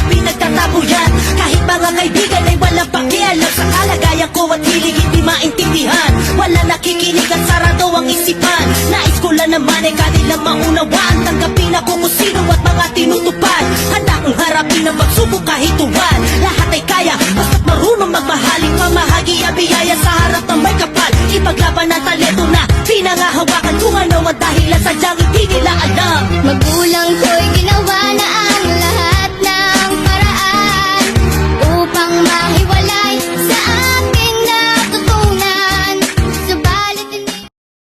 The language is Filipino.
pinagtatabuyan. Kahit mga kaibigan ay walang pakialam sa kalagayan ko at hilig hindi maintindihan. Wala nakikinig at sarado ang isipan. Nais ko lang naman ay kanilang maunawaan. Tanggapin ako kung sino at mga tinutupad. Handa kong harapin ang pagsubok kahit tuwan. Lahat ay kaya, basta't marunong magmahaling mamahagi ang biyaya sa harap ng may kapal. Ipaglaban ang talento na pinangahawakan kung ano ang dahilan sadyang hindi nila alam. Magulang ko'y